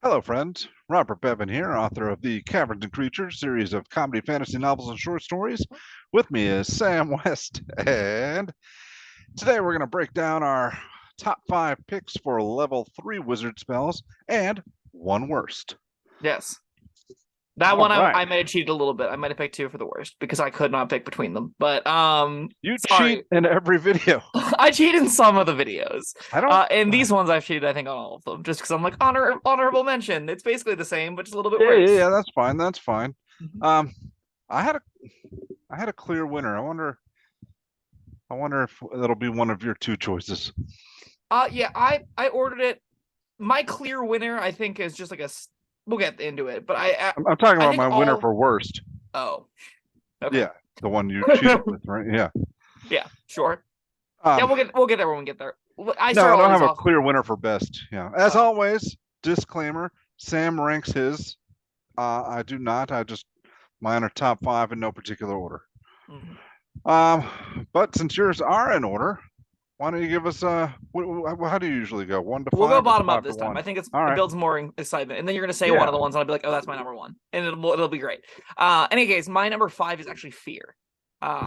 Hello, friends. Robert Bevan here, author of the Caverns Creatures series of comedy, fantasy novels, and short stories. With me is Sam West, and today we're going to break down our top 5 picks for level 3 wizard spells and one worst. Yes. That All one right. I might have cheated a little bit. I might have picked two for the worst because I could not pick between them. But You cheat sorry. in every video. I cheat in some of the videos. I don't. And these ones I've cheated, I think, on all of them, just because I'm like honorable mention. It's basically the same, but just a little bit Yeah, worse. that's fine. That's fine. Mhm. Um, I had a, I had a clear winner. I wonder if it'll be one of your two choices. Yeah, I ordered it. My clear winner, I think, is just like we'll get into it, but I'm talking I about think my winner all for worst. oh, okay. Yeah, the one you cheated with, right? Yeah. Yeah, sure. Yeah, Um, we'll get there when we get there. I no, start I all don't these have a off. clear winner for best. Yeah. As Oh. always, disclaimer, Sam ranks his. I do not. I just mine are top 5 in no particular order. Mhm. But since yours are in order, why don't you give us how do you usually go? 1 to We'll go 5 or bottom up 5 to this time. 1? I think All it right. builds more excitement, and then you're gonna say one Yeah. of the ones, and I'll be like, "Oh, that's my number one," and it'll be great. Any case, my number five is actually fear.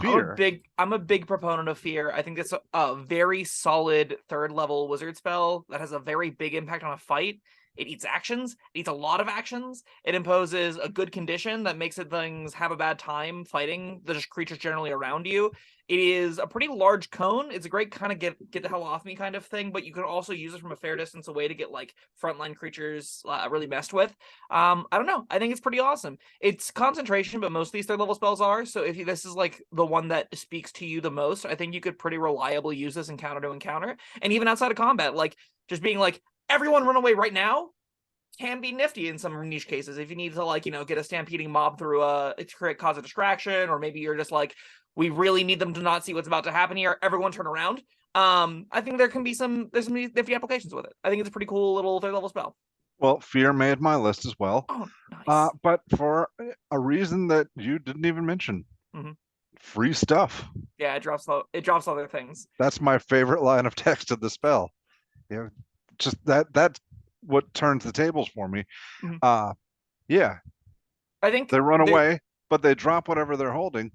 Fear. I'm a big proponent of fear. I think it's a very solid third level wizard spell that has a very big impact on a fight. It eats actions. It eats a lot of actions. It imposes a good condition that makes it things have a bad time fighting the creatures generally around you. It is a pretty large cone. It's a great kind of get the hell off me kind of thing, but you can also use it from a fair distance away to get like frontline creatures really messed with. I don't know. I think it's pretty awesome. It's concentration, but most of these third level spells are. So if this is like the one that speaks to you the most, I think you could pretty reliably use this encounter to encounter. And even outside of combat, like just being like, everyone run away right now can be nifty in some niche cases. If you need to like, get a stampeding mob through cause a distraction, or maybe you're just like, we really need them to not see what's about to happen here. Everyone turn around. I think there's some nifty applications with it. I think it's a pretty cool little third level spell. Well, fear made my list as well. Oh, nice. But for a reason that you didn't even mention. Mm-hmm. Free stuff. Yeah, it drops other things. That's my favorite line of text of the spell. Just that's what turns the tables for me. Mm-hmm. Yeah, I think they run away, but they drop whatever they're holding,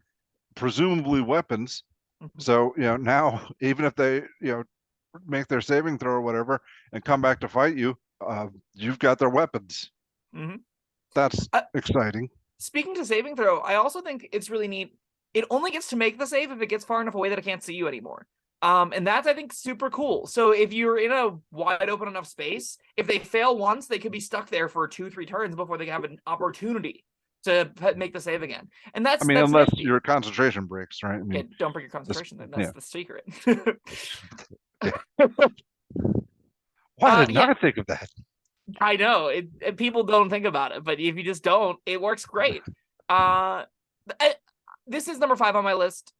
presumably weapons. Mm-hmm. So now even if they make their saving throw or whatever and come back to fight you, you've got their weapons. Mm-hmm. That's exciting. Speaking to saving throw, I also think it's really neat. It only gets to make the save if it gets far enough away that it can't see you anymore. And that's, I think, super cool. So if you're in a wide open enough space, if they fail once, they could be stuck there for 2-3 turns before they have an opportunity to make the save again. And that's unless nifty. your concentration breaks, right? Yeah, don't break your concentration. That's the secret. Why didn't yeah. I think of that? I know people don't think about it, but if you just don't, it works great. This is number 5 on my list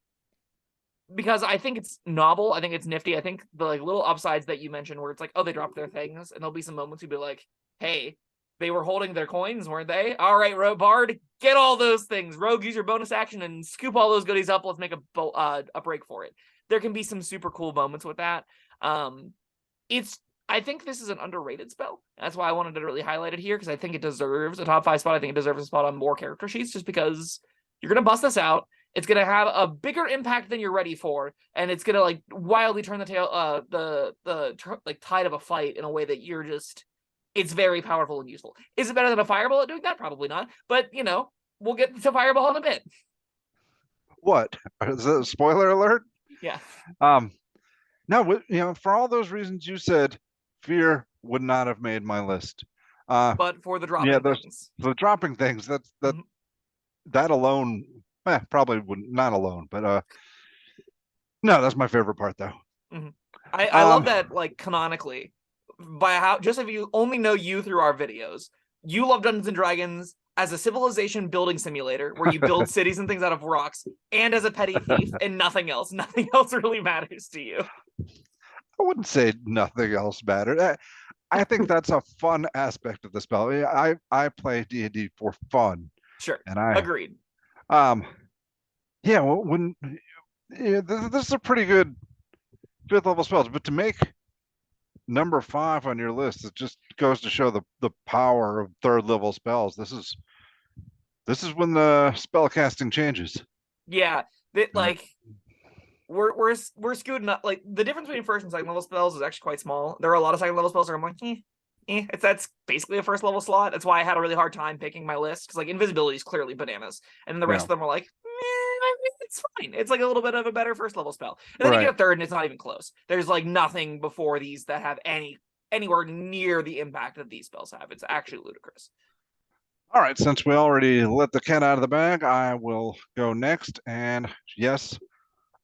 because I think it's novel. I think it's nifty. I think the like little upsides that you mentioned, where it's like, oh, they dropped their things, and there'll be some moments you'll be like, hey, they were holding their coins, weren't they? All right, Bard, get all those things. Rogue, use your bonus action and scoop all those goodies up. Let's make a break for it. There can be some super cool moments with that. I think this is an underrated spell. That's why I wanted to really highlight it here, because I think it deserves a top 5 spot. I think it deserves a spot on more character sheets, just because you're going to bust this out. It's going to have a bigger impact than you're ready for, and it's going to like wildly turn the tail, like tide of a fight in a way that you're just, it's very powerful and useful. Is it better than a fireball at doing that? Probably not. But, we'll get to fireball in a bit. What? Is that a spoiler alert? Yeah. No, for all those reasons you said, fear would not have made my list. But for the dropping things. The dropping things, that alone, probably wouldn't, not alone, but no, that's my favorite part though. Mm-hmm. I love that, like, canonically, just if you only know you through our videos, you love Dungeons and Dragons as a civilization building simulator where you build cities and things out of rocks, and as a petty thief, and nothing else. Nothing else really matters to you. I wouldn't say nothing else mattered. I think that's a fun aspect of the spell. I play D&D for fun. Sure. And I agreed. Yeah, well, this is a pretty good 5th level spell, but to make number 5 on your list. It just goes to show the power of third level spells. This is when the spell casting changes. Yeah, that like we're scooting up. Like the difference between first and second level spells is actually quite small. There are a lot of second level spells where I'm like, that's basically a first level slot. That's why I had a really hard time picking my list, because like invisibility is clearly bananas, and then the rest of them are like, it's fine. It's like a little bit of a better first level spell. And then you get a third, and it's not even close. There's like nothing before these that have anywhere near the impact that these spells have. It's actually ludicrous. All right, since we already let the cat out of the bag, I will go next. And yes,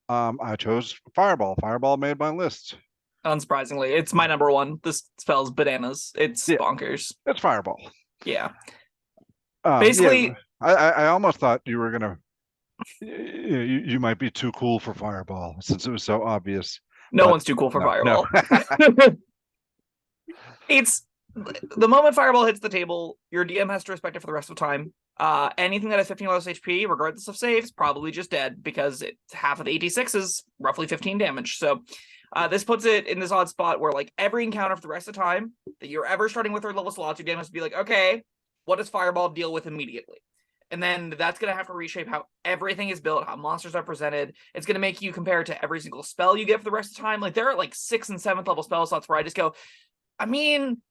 I chose Fireball. Fireball made my list. Unsurprisingly, it's my number one. This spell's bananas. It's bonkers. It's Fireball. Yeah. Basically, I almost thought you were gonna. You might be too cool for Fireball since it was so obvious. No one's too cool for Fireball. No. It's the moment Fireball hits the table, your DM has to respect it for the rest of the time. Anything that has 15 less HP, regardless of saves, probably just dead, because half of the 86 is roughly 15 damage. So this puts it in this odd spot where like every encounter for the rest of the time that you're ever starting with third level slots, your DM has to be like, okay, what does Fireball deal with immediately? And then that's going to have to reshape how everything is built, how monsters are presented. It's going to make you compare it to every single spell you get for the rest of the time. Like there are like 6th and 7th level spell slots where I just go, I mean,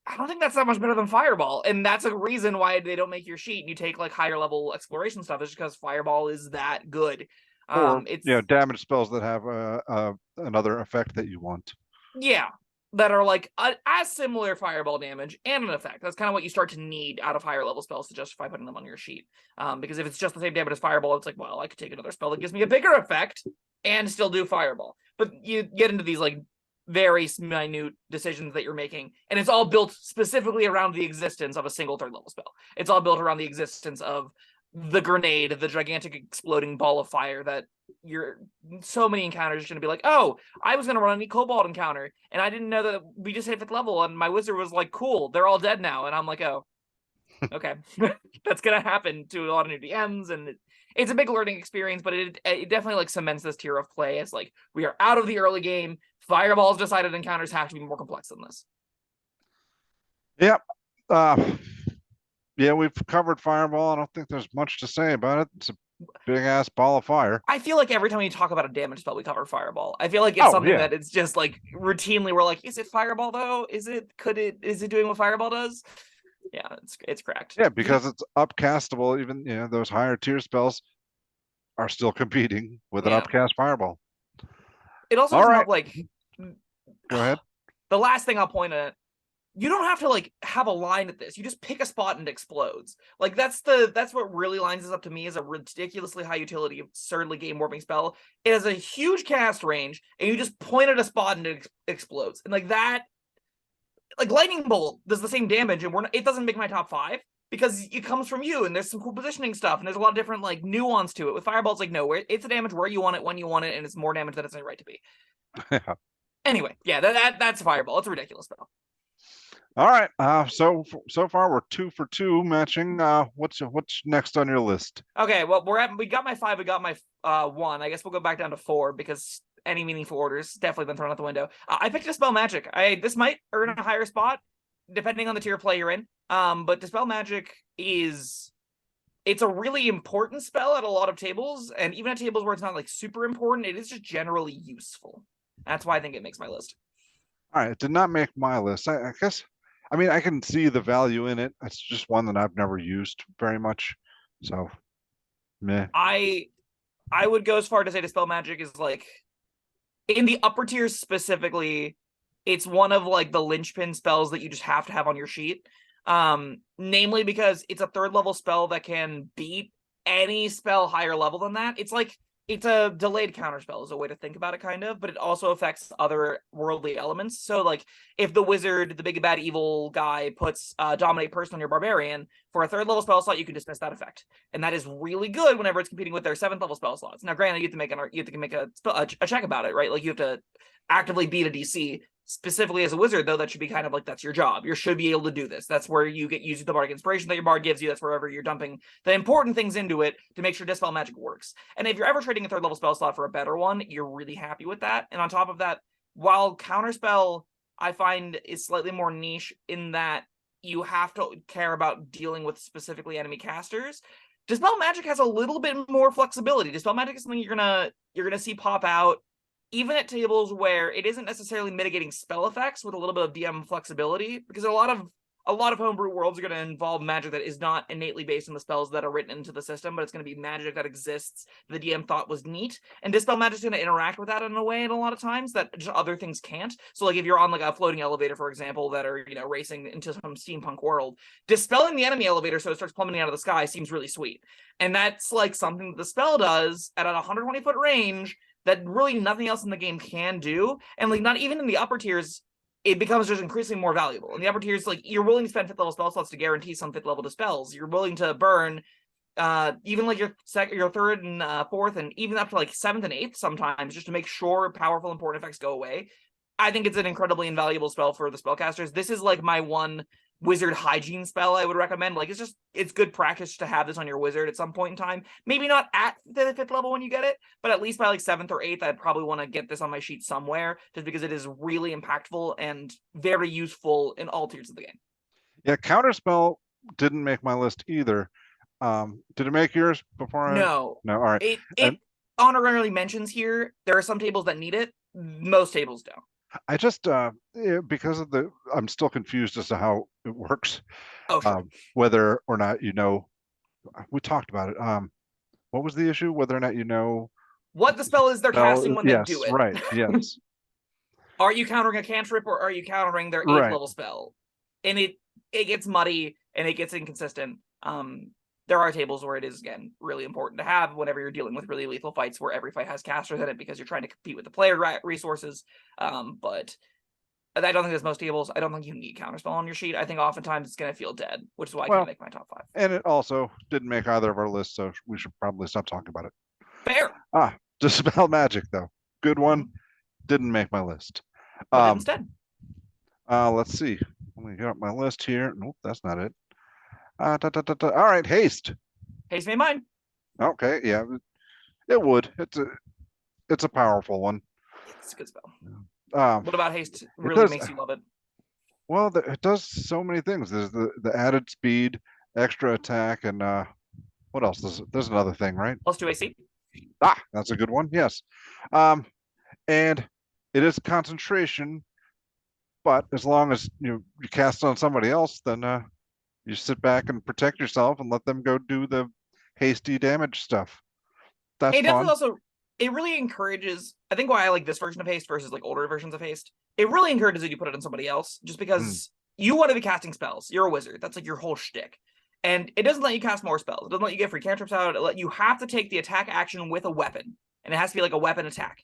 I don't think that's that much better than Fireball. And that's a reason why they don't make your sheet and you take like higher level exploration stuff, is because Fireball is that good. Or damage spells that have another effect that you want. Yeah, that are like as similar Fireball damage and an effect. That's kind of what you start to need out of higher level spells to justify putting them on your sheet. Because if it's just the same damage as Fireball, it's like, well, I could take another spell that gives me a bigger effect and still do Fireball. But you get into these like very minute decisions that you're making, and it's all built specifically around the existence of a single third level spell. It's all built around the existence of the grenade, the gigantic exploding ball of fire that so many encounters are going to be like, oh, I was going to run a Cobalt encounter, and I didn't know that we just hit 5th level, and my wizard was like, cool, they're all dead now. And I'm like, oh, okay. That's going to happen to a lot of new DMs, and it's a big learning experience, but it definitely like cements this tier of play as like, we are out of the early game. Fireball's decided encounters have to be more complex than this. Yep. Yeah, we've covered Fireball. I don't think there's much to say about it. It's a big ass ball of fire. I feel like every time we talk about a damage spell, we cover Fireball. I feel like it's something that it's just like routinely we're like, is it Fireball though? Is it doing what Fireball does? Yeah, it's cracked. Yeah, because it's upcastable. Even those higher tier spells are still competing with an upcast Fireball. It also doesn't help, like, go ahead. The last thing I'll point at, you don't have to like have a line at this. You just pick a spot and it explodes. Like that's what really lines this up to me as a ridiculously high utility, absurdly game warping spell. It has a huge cast range, and you just point at a spot and it explodes. And like that, like Lightning Bolt does the same damage, and it doesn't make my top 5 because it comes from you, and there's some cool positioning stuff, and there's a lot of different like nuance to it. With Fireball's like, no, it's a damage where you want it, when you want it, and it's more damage than it's right to be. Anyway, yeah, that's Fireball. It's a ridiculous spell. All right. So far we're 2 for 2 matching. What's next on your list? Okay. Well, we got my 5. We got my 1. I guess we'll go back down to 4 because any meaningful orders definitely been thrown out the window. I picked Dispel Magic. This might earn a higher spot depending on the tier of play you're in. But Dispel Magic it's a really important spell at a lot of tables, and even at tables where it's not like super important, it is just generally useful. That's why I think it makes my list. All right. It did not make my list. I guess. I mean, I can see the value in it. It's just one that I've never used very much. So, meh. I would go as far to say Dispel Magic is like, in the upper tiers specifically, it's one of like the linchpin spells that you just have to have on your sheet. Namely because it's a 3rd level spell that can beat any spell higher level than that. It's a delayed counterspell is a way to think about it, kind of, but it also affects other worldly elements. So, like, if the wizard, the big bad evil guy, puts Dominate Person on your barbarian, for a 3rd level spell slot, you can dismiss that effect, and that is really good whenever it's competing with their 7th level spell slots. Now, granted, you have to make a check about it, right? Like, you have to actively beat a DC. Specifically as a wizard, though, that should be kind of like, that's your job. You should be able to do this. That's where you get using the bardic inspiration that your bard gives you. That's wherever you're dumping the important things into it to make sure Dispel Magic works. And if you're ever trading a 3rd level spell slot for a better one, you're really happy with that. And on top of that, while Counterspell I find is slightly more niche in that you have to care about dealing with specifically enemy casters. Dispel Magic has a little bit more flexibility. Dispel Magic is something you're gonna see pop out even at tables where it isn't necessarily mitigating spell effects with a little bit of DM flexibility, because a lot of homebrew worlds are going to involve magic that is not innately based on the spells that are written into the system, but it's going to be magic that exists the DM thought was neat. And Dispel Magic is going to interact with that in a way in a lot of times that just other things can't. So like if you're on like a floating elevator, for example, that are, racing into some steampunk world, dispelling the enemy elevator so it starts plummeting out of the sky seems really sweet. And that's like something that the spell does at a 120-foot range that really nothing else in the game can do. And like not even in the upper tiers, it becomes just increasingly more valuable. In the upper tiers, like you're willing to spend 5th level spell slots to guarantee some 5th level dispels. You're willing to burn even like your 3rd and 4th and even up to like 7th and 8th sometimes just to make sure powerful important effects go away. I think it's an incredibly invaluable spell for the spellcasters. This is like my one wizard hygiene spell I would recommend. Like it's good practice to have this on your wizard at some point in time. Maybe not at the 5th level when you get it, but at least by like 7th or 8th, I'd probably want to get this on my sheet somewhere, just because it is really impactful and very useful in all tiers of the game. Yeah, Counterspell didn't make my list either. Did it make yours before? No. No. All right. It honorarily mentions here there are some tables that need it. Most tables don't. I just because of I'm still confused as to how it works. Oh, sure. Whether or not we talked about it. What was the issue? Whether or not what the spell is they're casting when they do it. Right. Yes. Are you countering a cantrip or are you countering their 8th level spell? And it gets muddy and it gets inconsistent. There are tables where it is, again, really important to have whenever you're dealing with really lethal fights where every fight has casters in it because you're trying to compete with the player resources. But I don't think there's most tables. I don't think you need Counterspell on your sheet. I think oftentimes it's going to feel dead, which is why I can't make my top 5. And it also didn't make either of our lists, so we should probably stop talking about it. Fair. Dispel Magic, though. Good one. Didn't make my list. Instead. Let's see. Let me get up my list here. Nope, that's not it. All right, Haste. Haste made mine. Okay, yeah, it would. It's a powerful one. It's a good spell. What about Haste really makes you love it? Well, it does so many things. There's the added speed, extra attack, and what else? There's another thing, right? +2 AC. That's a good one. Yes, and it is concentration, but as long as you cast on somebody else, then you sit back and protect yourself and let them go do the hasty damage stuff. That's fun. Definitely also, it really encourages, I think why I like this version of Haste versus like older versions of Haste, it really encourages you to put it on somebody else, just because you want to be casting spells. You're a wizard. That's like your whole shtick. And it doesn't let you cast more spells. It doesn't let you get free cantrips out. You have to take the attack action with a weapon. And it has to be like a weapon attack.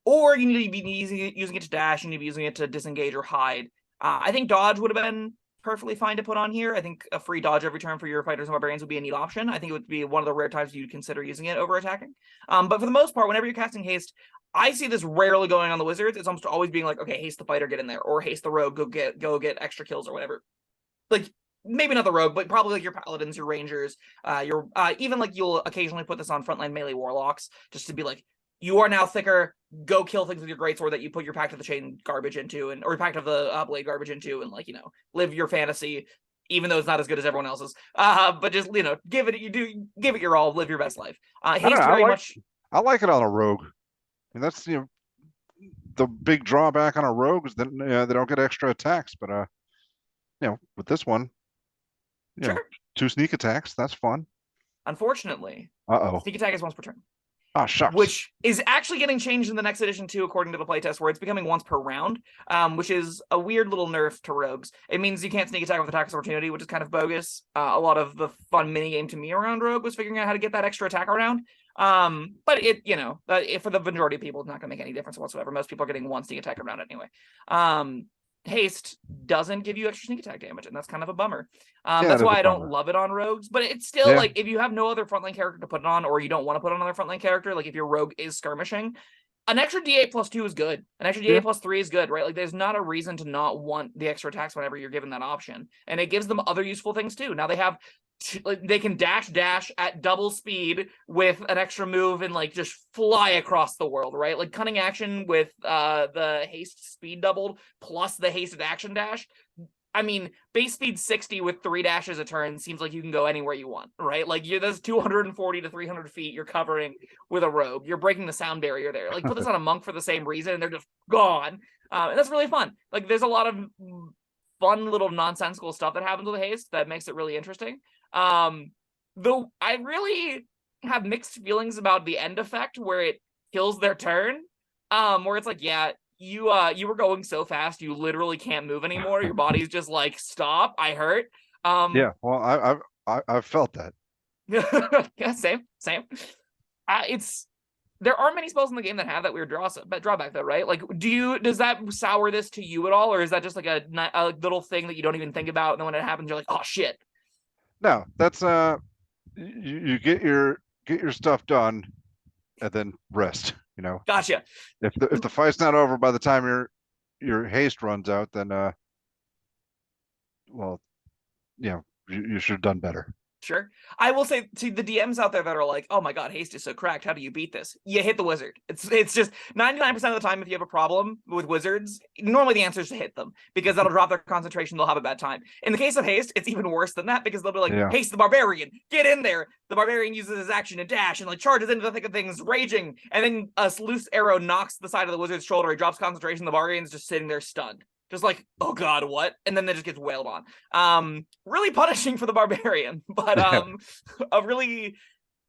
Or you need to be using it to dash, you need to be using it to disengage or hide. I think dodge would have been perfectly fine to put on here. I think a free dodge every turn for your fighters and barbarians would be a neat option. I think it would be one of the rare times you'd consider using it over attacking. But for the most part, whenever you're casting haste, I see this rarely going on the wizards. It's almost always being like, okay, haste the fighter, get in there, or haste the rogue, go get extra kills or whatever. Like maybe not the rogue, but probably like your paladins, your rangers, even like you'll occasionally put this on frontline melee warlocks just to be like, you are now thicker. Go kill things with your greatsword that you put your Pact of the Chain garbage into, or Pact of the Blade garbage into, and live your fantasy, even though it's not as good as everyone else's. But just give it your all, live your best life. Haste I like it on a rogue. And that's the big drawback on a rogue is that they don't get extra attacks. But with this one, sure. 2 sneak attacks. That's fun. Unfortunately, sneak attack is once per turn. Shucks. Which is actually getting changed in the next edition too, according to the playtest, where it's becoming once per round, which is a weird little nerf to rogues. It means you can't sneak attack with attack of opportunity, which is kind of bogus. A lot of the fun minigame to me around rogue was figuring out how to get that extra attack around. But for the majority of people, it's not going to make any difference whatsoever. Most people are getting one sneak attack around anyway. Haste doesn't give you extra sneak attack damage, and that's kind of a bummer. That's why I don't love it on rogues, but it's still like if you have no other frontline character to put it on, or you don't want to put it on another frontline character, like if your rogue is skirmishing, An extra D8 plus 2 is good. An extra D8 Yeah. plus 3 is good, right? Like, there's not a reason to not want the extra attacks whenever you're given that option. And it gives them other useful things too. Now they have, they can dash at double speed with an extra move and like just fly across the world, right? Like cunning action with the haste speed doubled plus the hasted action dash. I mean, base speed 60 with 3 dashes a turn seems like you can go anywhere you want, right? Like, there's 240 to 300 feet you're covering with a rogue. You're breaking the sound barrier there. Like, put this on a monk for the same reason, and they're just gone. And that's really fun. Like, there's a lot of fun little nonsensical stuff that happens with haste that makes it really interesting. Though I really have mixed feelings about the end effect where it kills their turn. Where it's like, yeah, you were going so fast you literally can't move anymore. Your body's just like, stop, I hurt. Yeah, well, I've felt that. Yeah, same. There aren't many spells in the game that have that weird drawback though, right? Like, does that sour this to you at all, or is that just like a little thing that you don't even think about, and then when it happens you're like, oh shit? No, that's you get your stuff done and then rest. Gotcha. If the fight's not over by the time your haste runs out, then well, you should have done better. Sure. I will say to the DMs out there that are like, oh my god, haste is so cracked, how do you beat this? You hit the wizard. It's just 99% of the time, if you have a problem with wizards, normally the answer is to hit them, because that'll drop their concentration, they'll have a bad time. In the case of haste, it's even worse than that, because they'll be like, Yeah. haste the barbarian, get in there. The barbarian uses his action to dash and like charges into the thick of things, raging, and then a loose arrow knocks the side of the wizard's shoulder, he drops concentration, the barbarian's just sitting there stunned. Just like, oh god, what? And then it just gets wailed on. Really punishing for the barbarian, but a really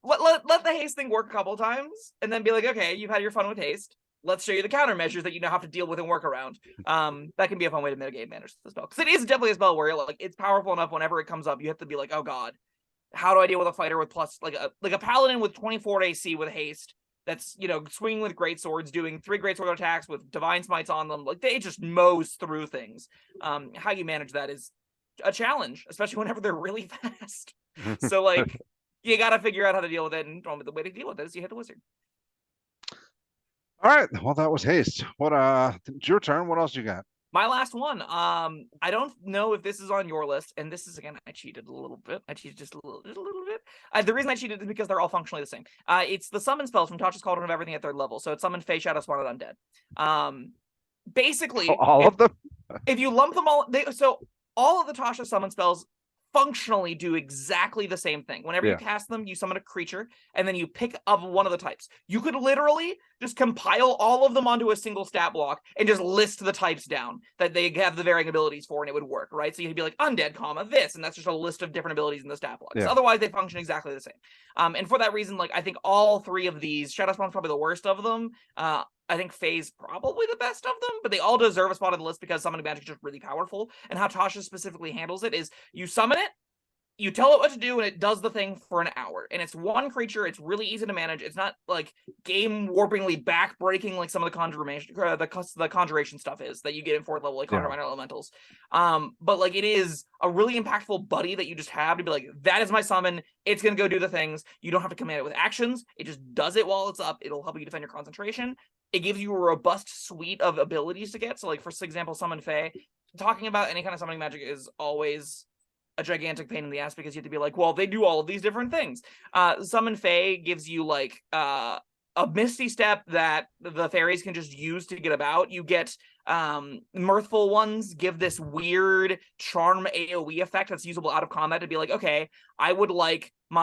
let the haste thing work a couple times, and then be like, okay, you've had your fun with haste. Let's show you the countermeasures that you now have to deal with and work around. That can be a fun way to mitigate manage the spell, because it is definitely a spell where like it's powerful enough. Whenever it comes up, you have to be like, oh god, how do I deal with a fighter with plus like a paladin with 24 AC with haste? That's, swinging with great swords, doing 3 great sword attacks with divine smites on them. Like, they just mows through things. How you manage that is a challenge, especially whenever they're really fast. So, like, you got to figure out how to deal with it, and the way to deal with it is you hit the wizard. All right. Well, that was haste. It's your turn. What else you got? My last one. I don't know if this is on your list, and this is, again, I cheated a little bit. I cheated just a little bit. The reason I cheated is because they're all functionally the same. It's the summon spells from Tasha's Cauldron of Everything at 3rd level. So it's Summon, Fey, Shadow, Spawn, and Undead. Basically, All of them? If you lump them all, so all of the Tasha summon spells functionally do exactly the same thing. Whenever you cast them, you summon a creature, and then you pick up one of the types. You could literally just compile all of them onto a single stat block and just list the types down that they have the varying abilities for, and it would work, right? So you'd be like, undead, this, and that's just a list of different abilities in the stat blocks. Otherwise, they function exactly the same. And for that reason, like, I think all 3 of these, Shadow Spawn's probably the worst of them. I think Faye's probably the best of them, but they all deserve a spot on the list because summoning magic is just really powerful. And how Tasha specifically handles it is you summon it, you tell it what to do, and it does the thing for an hour. And it's one creature. It's really easy to manage. It's not like game warpingly back-breaking like some of the conjuration stuff is that you get in 4th level, like Conjure Minor Elementals. But like, it is a really impactful buddy that you just have to be like, that is my summon. It's going to go do the things. You don't have to command it with actions. It just does it while it's up. It'll help you defend your concentration. It gives you a robust suite of abilities to get. So like, for example, Summon Fae. Talking about any kind of summoning magic is always a gigantic pain in the ass, because you have to be like, well, they do all of these different things. Summon Fae gives you like a Misty Step that the fairies can just use to get about. You get Mirthful ones give this weird charm AoE effect that's usable out of combat to be like, okay, I would like this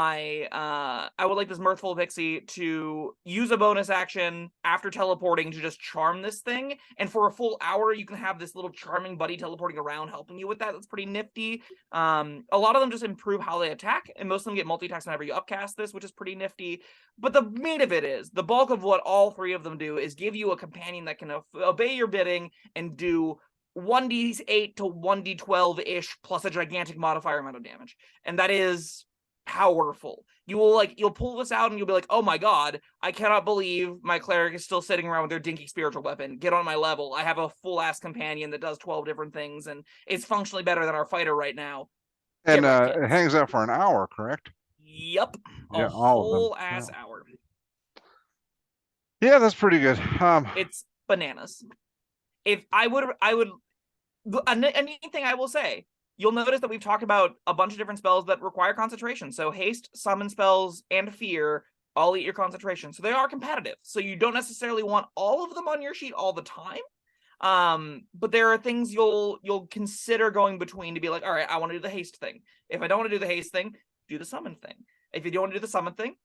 Mirthful Pixie to use a bonus action after teleporting to just charm this thing, and for a full hour you can have this little charming buddy teleporting around helping you with that. That's pretty nifty. A lot of them just improve how they attack, and most of them get multi-attacks whenever you upcast this, which is pretty nifty. But the meat of it is, the bulk of what all 3 of them do is give you a companion that can obey your bidding and do 1d8 to 1d12-ish plus a gigantic modifier amount of damage. And that is powerful. You'll pull this out and you'll be like, oh my god, I cannot believe my cleric is still sitting around with their dinky spiritual weapon. Get on my level. I have a full-ass companion that does 12 different things, and it's functionally better than our fighter right now. And it hangs out for an hour, correct? Yep. Yeah, a whole ass hour. Yeah, that's pretty good. It's bananas. If I would a neat thing I will say, you'll notice that we've talked about a bunch of different spells that require concentration. So haste, summon spells, and fear all eat your concentration. So they are competitive. So you don't necessarily want all of them on your sheet all the time. But there are things you'll consider going between to be like, all right, I want to do the haste thing. If I don't want to do the haste thing, do the summon thing. If you don't want to do the summon thing,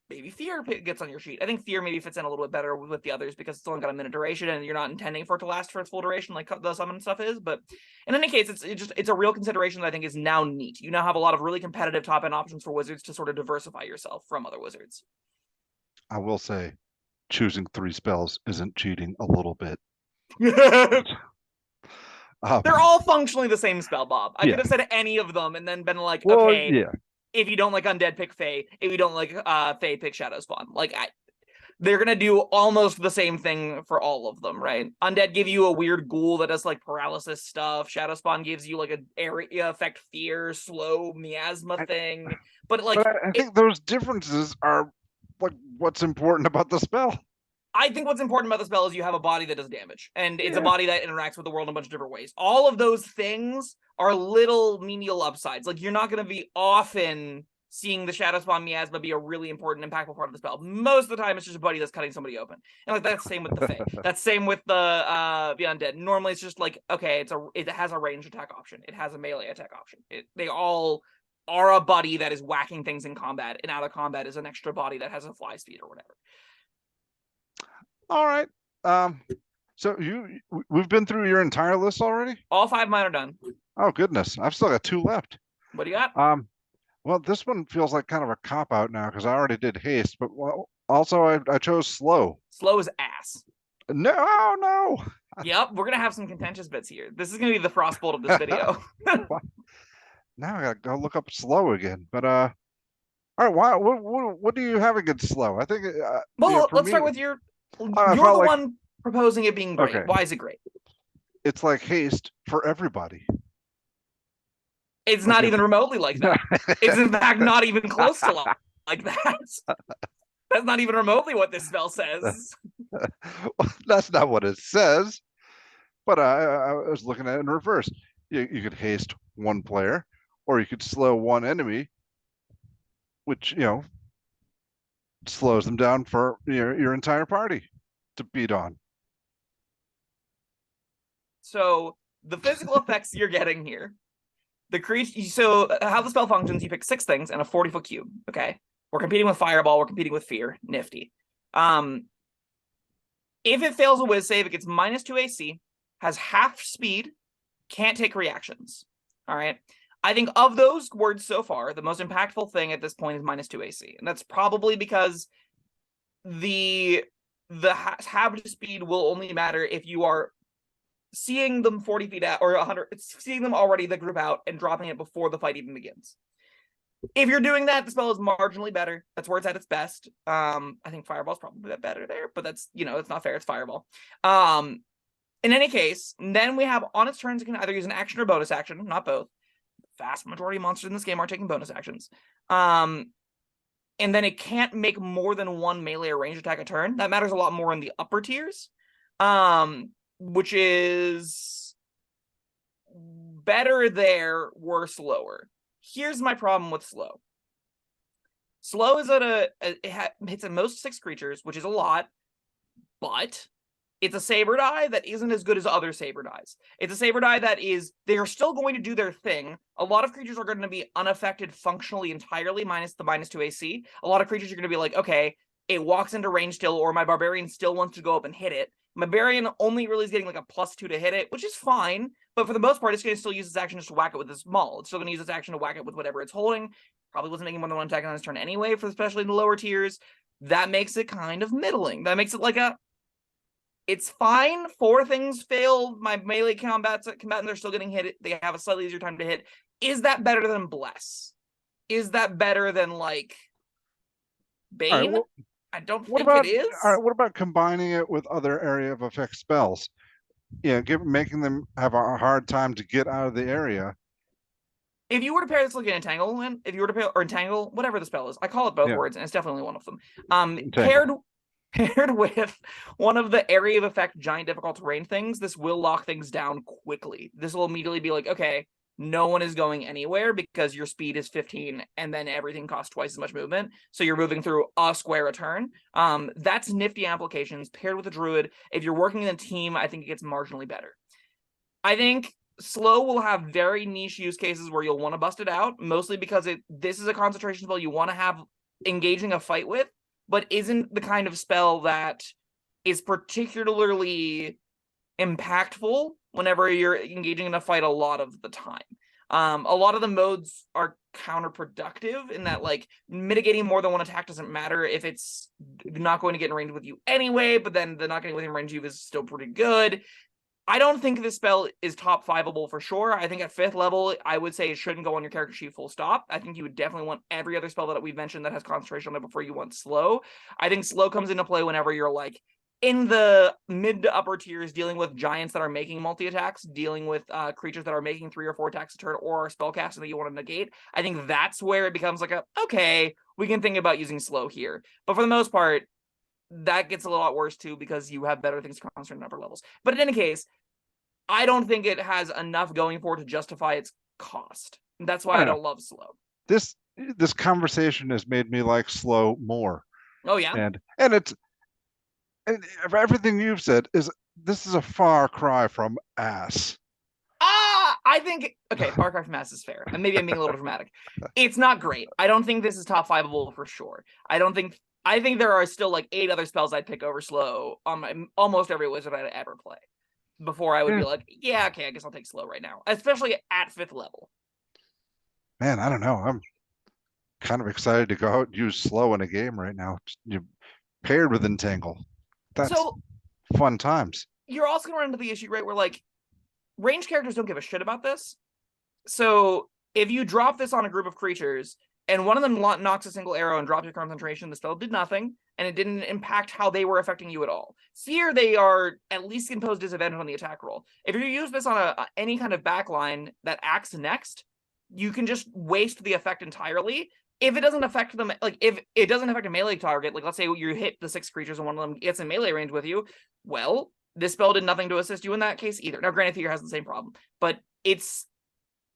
maybe fear gets on your sheet. I think fear maybe fits in a little bit better with the others because it's only got a minute duration and you're not intending for it to last for its full duration like the summon stuff is. But in any case, it's a real consideration that I think is now neat. You now have a lot of really competitive top end options for wizards to sort of diversify yourself from other wizards. I will say, choosing 3 spells isn't cheating a little bit. They're all functionally the same spell, Bob. I Yeah. could have said any of them and then been like, Well, okay, yeah. if you don't like undead, pick Fae. If you don't like Fae, pick Shadow Spawn. Like, they're gonna do almost the same thing for all of them, right? Undead give you a weird ghoul that does like paralysis stuff. Shadow Spawn gives you like a area effect, fear, slow miasma thing. But like, But I think those differences are like what's important about the spell. I think what's important about the spell is you have a body that does damage, and it's a Yeah. body that interacts with the world in a bunch of different ways. All of those things are little menial upsides. Like, you're not going to be often seeing the Shadow Spawn miasma be a really important, impactful part of the spell. Most of the time, it's just a buddy that's cutting somebody open, and like that's same with the Fae. That's same with the undead. Normally, it's just like, okay, it has a ranged attack option. It has a melee attack option. They all are a buddy that is whacking things in combat, and out of combat is an extra body that has a fly speed or whatever. All right. So we've been through your entire list already? All 5 mine are done. Oh goodness, I've still got 2 left. What do you got? Well, this one feels like kind of a cop out now because I already did haste, but also I chose slow. Slow as ass. No. Yep, we're gonna have some contentious bits here. This is gonna be the frostbolt of this video. Now I gotta go look up slow again. But all right, what do you have against slow? I think well, let's me, start with your. You're the like, one proposing it being great. Okay. Why is it great? It's like haste for everybody. It's not even remotely like that. It's in fact not even close to like that. That's not even remotely what this spell says. Well, that's not what it says. But I was looking at it in reverse. You could haste one player, or you could slow one enemy, which slows them down for your entire party to beat on. So the physical effects you're getting here, the creature. So how the spell functions, you pick 6 things and a 40-foot cube. Okay, we're competing with Fireball. We're competing with Fear. Nifty. If it fails a Wiz save, it gets -2 AC, has half speed, can't take reactions. All right. I think of those words so far, the most impactful thing at this point is -2 AC, and that's probably because the halved speed will only matter if you are seeing them 40 feet out or 100, seeing them already the group out and dropping it before the fight even begins. If you're doing that, the spell is marginally better. That's where it's at its best. I think Fireball's probably better there, but that's, it's not fair. It's Fireball. In any case, then we have on its turns, it can either use an action or bonus action, not both. The vast majority of monsters in this game are taking bonus actions. And then it can't make more than 1 melee or ranged attack a turn. That matters a lot more in the upper tiers, which is better there, worse lower. Here's my problem with slow. Slow is it hits at most 6 creatures, which is a lot, but it's a saber die that isn't as good as other saber dies. It's a saber die that they are still going to do their thing. A lot of creatures are going to be unaffected functionally entirely, minus the -2 AC. A lot of creatures are going to be like, okay, it walks into range still, or my barbarian still wants to go up and hit it. My barbarian only really is getting like a +2 to hit it, which is fine. But for the most part, it's going to still use its action just to whack it with its maul. It's still going to use its action to whack it with whatever it's holding. Probably wasn't making more than 1 attack on its turn anyway, especially in the lower tiers. That makes it kind of middling. That makes it like it's fine. 4 things fail. My melee combatants are still getting hit. They have a slightly easier time to hit. Is that better than Bless? Is that better than like Bane? Right, well, I don't think it is. All right, what about combining it with other area of effect spells? Yeah, making them have a hard time to get out of the area. If you were to pair this like an Entangle, if you were to pair or Entangle, whatever the spell is, I call it both words, and it's definitely one of them. Paired Paired with one of the area of effect giant difficult terrain things, this will lock things down quickly. This will immediately be like, okay, no one is going anywhere because your speed is 15 and then everything costs twice as much movement. So you're moving through a square a turn. That's nifty applications paired with a druid. If you're working in a team, I think it gets marginally better. I think slow will have very niche use cases where you'll want to bust it out, mostly because this is a concentration spell you want to have engaging a fight with, but isn't the kind of spell that is particularly impactful whenever you're engaging in a fight a lot of the time. A lot of the modes are counterproductive in that, like, mitigating more than one attack doesn't matter if it's not going to get in range with you anyway, but then the not getting within range of you is still pretty good. I don't think this spell is top 5-able for sure. I think at 5th level, I would say it shouldn't go on your character sheet full stop. I think you would definitely want every other spell that we've mentioned that has concentration on it before you want slow. I think slow comes into play whenever you're like in the mid to upper tiers dealing with giants that are making multi-attacks, dealing with creatures that are making 3 or 4 attacks a turn or are spellcasting that you want to negate. I think that's where it becomes like okay, we can think about using slow here. But for the most part, that gets a lot worse too because you have better things to concentrate on upper levels. But in any case, I don't think it has enough going for it to justify its cost. That's why I don't love slow. This conversation has made me like slow more. Oh yeah, and everything you've said this is a far cry from ass. I think okay, far cry from ass is fair, and maybe I'm being a little dramatic. It's not great. I don't think this is top 5-able for sure. I think there are still like 8 other spells I'd pick over slow on almost every wizard I'd ever play before I would be like, yeah, okay, I guess I'll take slow right now, especially at 5th level. Man, I don't know. I'm kind of excited to go out and use slow in a game right now. You paired with entangle. That's fun times. You're also going to run into the issue, right, where like range characters don't give a shit about this. So if you drop this on a group of creatures and one of them knocks a single arrow and drops your concentration, the spell did nothing, and it didn't impact how they were affecting you at all. Here, they are at least imposed disadvantage on the attack roll. If you use this on any kind of backline that acts next, you can just waste the effect entirely. If it doesn't affect them, like if it doesn't affect a melee target, like let's say you hit the 6 creatures and one of them gets in melee range with you, well, this spell did nothing to assist you in that case either. Now, granted, Fear has the same problem, but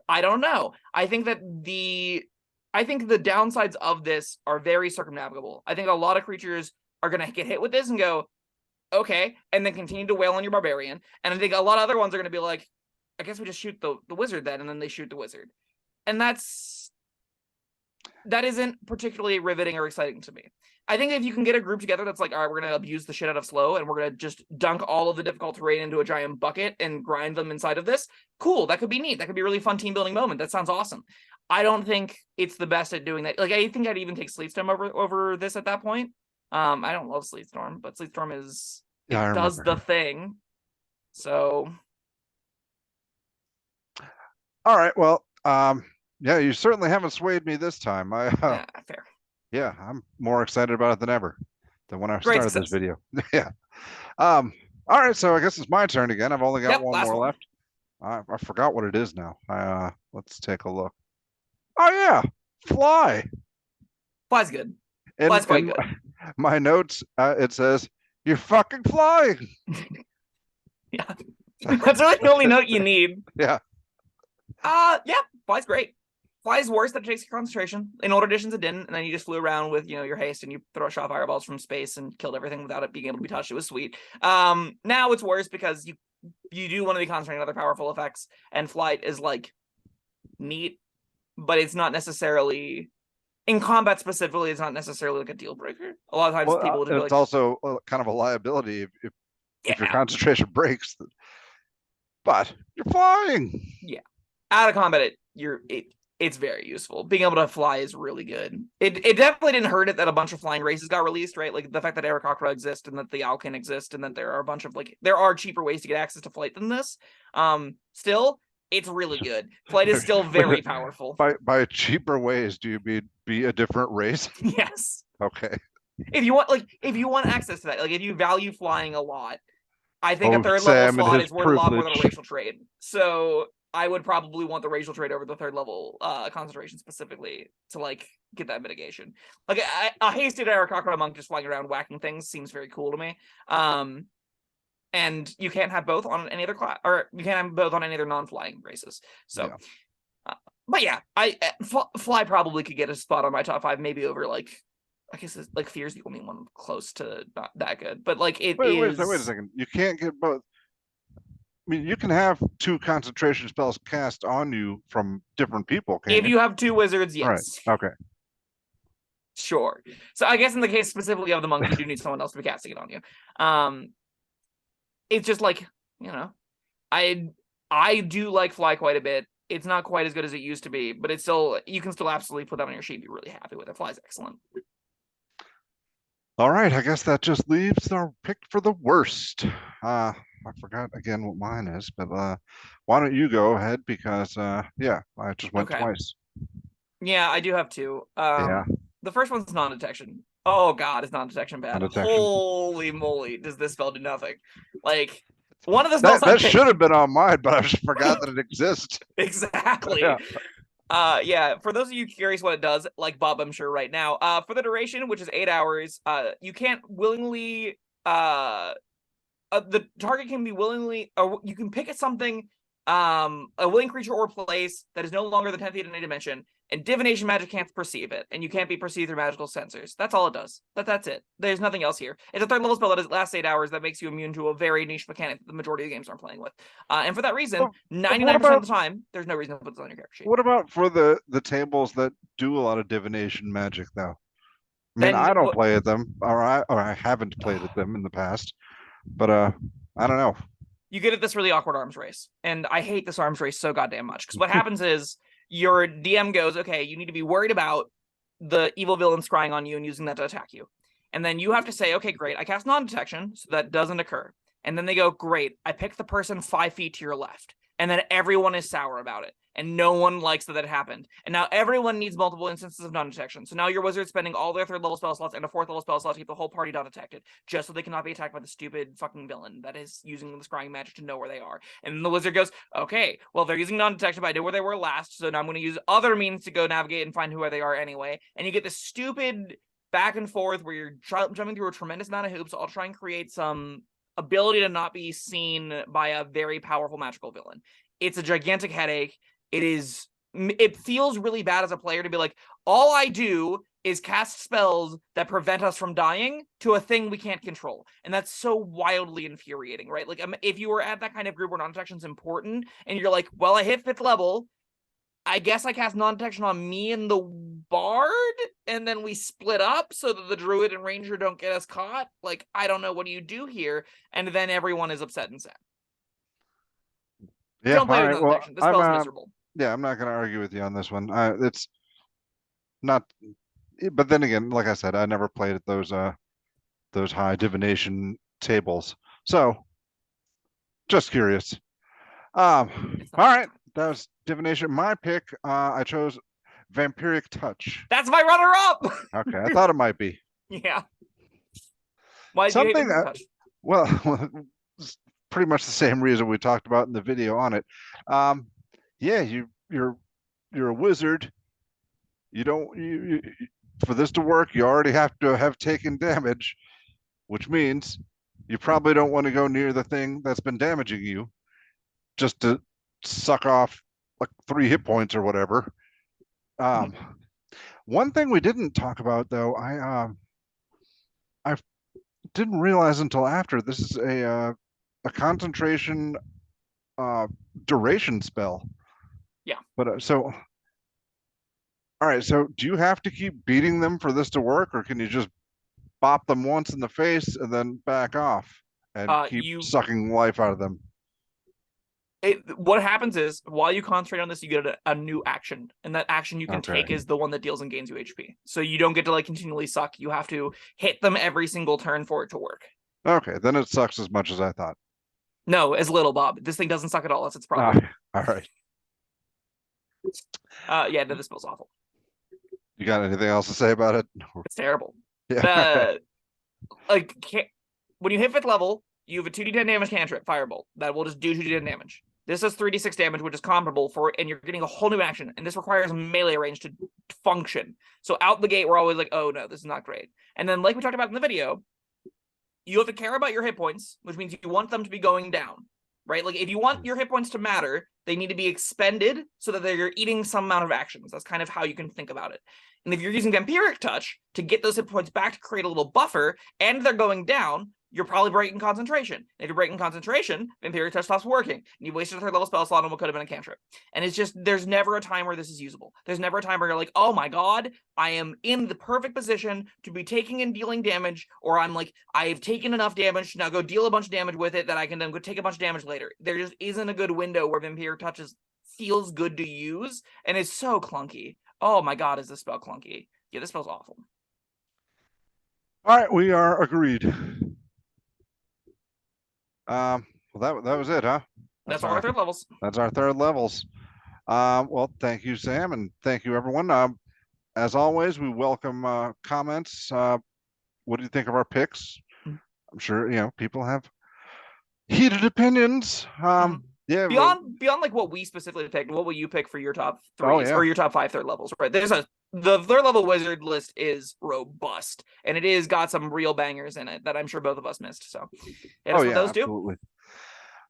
I don't know. I think the downsides of this are very circumnavigable. I think a lot of creatures are going to get hit with this and go, okay, and then continue to wail on your barbarian. And I think a lot of other ones are going to be like, I guess we just shoot the wizard then, and then they shoot the wizard. And that isn't particularly riveting or exciting to me. I think if you can get a group together that's like, all right, we're going to abuse the shit out of slow, and we're going to just dunk all of the difficult terrain into a giant bucket and grind them inside of this, cool, that could be neat. That could be a really fun team-building moment. That sounds awesome. I don't think it's the best at doing that. Like, I think I'd even take Sleetstorm over this at that point. I don't love Sleetstorm, but Sleetstorm does the thing. So, all right, well, yeah, you certainly haven't swayed me this time. Fair. Yeah, I'm more excited about it than ever than when I started this video. Yeah. All right, so I guess it's my turn again. I've only got one more left. I forgot what it is now. Let's take a look. Oh yeah, fly. Fly's good. Fly's quite good. My notes, it says, "You're fucking flying." Yeah, that's really the only note you need. Yeah. Yeah, fly's great. Fly's worse that it takes your concentration. In older editions, it didn't, and then you just flew around with your haste and you throw shot fireballs from space and killed everything without it being able to be touched. It was sweet. Now it's worse because you do want to be concentrating on other powerful effects, and flight is like neat, but it's not necessarily in combat specifically. It's not necessarily like a deal breaker. A lot of times people will just it's also kind of a liability if your concentration breaks. But you're flying. Yeah, out of combat, it's very useful. Being able to fly is really good. It definitely didn't hurt it that a bunch of flying races got released, right? Like the fact that Aarakocra exists and that the Owl can exist and that there are a bunch of there are cheaper ways to get access to flight than this. Still, it's really good. Flight is still very powerful. By cheaper ways, do you mean be a different race? Yes. Okay. If you want access to that, like if you value flying a lot, I think a 3rd level slot is worth a lot more than a racial trade. So I would probably want the racial trait over the third level concentration specifically to like get that mitigation. Like a hasted Aarakocra monk just flying around whacking things seems very cool to me. And you can't have both on any other class, or you can't have both on any other non-flying races. So, but yeah, fly probably could get a spot on my top 5, maybe over like, I guess like Fear's the only one close to not that good, but like it is. Wait a second. You can't get both. I mean, you can have 2 concentration spells cast on you from different people, can't if you have 2 wizards, yes. Right. Okay. Sure. So I guess in the case specifically of the monk, you do need someone else to be casting it on you. It's just like, you know, I do like fly quite a bit. It's not quite as good as it used to be, but it's still, you can still absolutely put that on your sheet and be really happy with it. Fly's excellent. All right, I guess that just leaves our pick for the worst. I forgot again what mine is, but why don't you go ahead, because yeah, I just went twice. Yeah, I do have 2. Yeah. The first one's non-detection. Oh god, is non-detection bad? Non-detection. Holy moly, does this spell do nothing? Like, one of the spells that should have been on mine, but I just forgot that it exists. Exactly. Yeah, for those of you curious what it does, like Bob, I'm sure right now, for the duration, which is 8 hours, you can't willingly, the target can be willingly, or you can pick at something, a willing creature or place that is no longer the 10th feet in a dimension, and divination magic can't perceive it, and you can't be perceived through magical sensors. That's all it does. That's it. There's nothing else here. It's a 3rd level spell that lasts 8 hours that makes you immune to a very niche mechanic that the majority of the games aren't playing with. And for that reason, 99% of the time, there's no reason to put this on your character sheet. What about for the tables that do a lot of divination magic, though? I mean, I don't play at them, or I haven't played at them in the past, but I don't know. You get at this really awkward arms race, and I hate this arms race so goddamn much, because what happens is your DM goes, okay, you need to be worried about the evil villain scrying on you and using that to attack you. And then you have to say, okay, great, I cast non-detection, so that doesn't occur. And then they go, great, I picked the person 5 feet to your left. And then everyone is sour about it. And no one likes that happened. And now everyone needs multiple instances of non-detection. So now your wizard's spending all their 3rd level spell slots and a 4th level spell slot to keep the whole party non-detected, just so they cannot be attacked by the stupid fucking villain that is using the scrying magic to know where they are. And then the wizard goes, okay, well, they're using non-detection, but I know where they were last, so now I'm going to use other means to go navigate and find who they are anyway. And you get this stupid back and forth where you're jumping through a tremendous amount of hoops. I'll try and create some ability to not be seen by a very powerful magical villain. It's a gigantic headache. It feels really bad as a player to be like, all I do is cast spells that prevent us from dying to a thing we can't control. And that's so wildly infuriating, right? Like, if you were at that kind of group where non-detection is important, and you're like, well, I hit 5th level, I guess I cast non-detection on me and the bard, and then we split up so that the druid and ranger don't get us caught. Like, I don't know, what do you do here? And then everyone is upset and sad. Yeah, don't play with non-detection. This spell's miserable. Yeah, I'm not going to argue with you on this one. It's not, but then again, like I said, I never played at those high divination tables, so just curious. All right, that was divination. My pick, I chose Vampiric Touch. That's my runner-up. Okay, I thought it might be. Yeah. Why did you hate Vampiric Touch? Well, pretty much the same reason we talked about in the video on it. Yeah, you're a wizard. You for this to work, you already have to have taken damage, which means you probably don't want to go near the thing that's been damaging you just to suck off like 3 hit points or whatever. One thing we didn't talk about, though, I didn't realize until after, this is a concentration duration spell. Yeah. But so, all right. So, do you have to keep beating them for this to work, or can you just bop them once in the face and then back off and keep sucking life out of them? What happens is, while you concentrate on this, you get a new action, and that action you can take is the one that deals and gains you HP. So you don't get to like continually suck. You have to hit them every single turn for it to work. Okay, then it sucks as much as I thought. No, as little, Bob. This thing doesn't suck at all. That's its problem. All right. Yeah, no, this spell's awful. You got anything else to say about it? It's terrible. Yeah. When you hit 5th level, you have a 2d10 damage cantrip, Firebolt. That will just do 2d10 damage. This does 3d6 damage, which is comparable for, and you're getting a whole new action, and this requires melee range to function. So out the gate, we're always like, oh no, this is not great. And then, like we talked about in the video, you have to care about your hit points, which means you want them to be going down, right? Like if you want your hit points to matter, they need to be expended so that they're eating some amount of actions. That's kind of how you can think about it. And if you're using Vampiric Touch to get those hit points back to create a little buffer, and they're going down, you're probably breaking concentration. And if you're breaking concentration, Vampiric Touch stops working. And you wasted a third level spell slot on what could have been a cantrip. And it's just, there's never a time where this is usable. There's never a time where you're like, oh my god, I am in the perfect position to be taking and dealing damage, or I'm like, I've taken enough damage to now go deal a bunch of damage with it that I can then go take a bunch of damage later. There just isn't a good window where Vampiric Touch feels good to use, and it's so clunky. Oh my god, is this spell clunky? Yeah, this spell's awful. All right, we are agreed. Well, that was it, huh? That's all our third levels. That's our third levels. Well, thank you, Sam, and thank you, everyone. As always, we welcome comments. What do you think of our picks? I'm sure people have heated opinions. Yeah. Beyond like what we specifically picked, what will you pick for your top three or your top 5 third levels? Right. The third level wizard list is robust, and it is got some real bangers in it that I'm sure both of us missed. So those absolutely.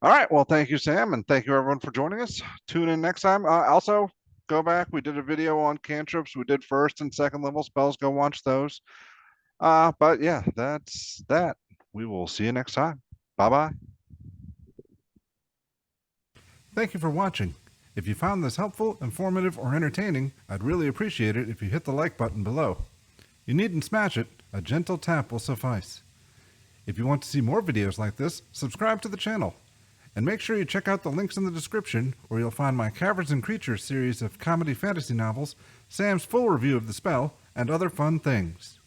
All right. Well, thank you, Sam, and thank you everyone for joining us. Tune in next time. Also, go back. We did a video on cantrips. We did first and second level spells. Go watch those. But yeah, that's that. We will see you next time. Bye-bye. Thank you for watching. If you found this helpful, informative, or entertaining, I'd really appreciate it if you hit the like button below. You needn't smash it. A gentle tap will suffice. If you want to see more videos like this, subscribe to the channel. And make sure you check out the links in the description, where you'll find my Caverns and Creatures series of comedy fantasy novels, Sam's full review of the spell, and other fun things.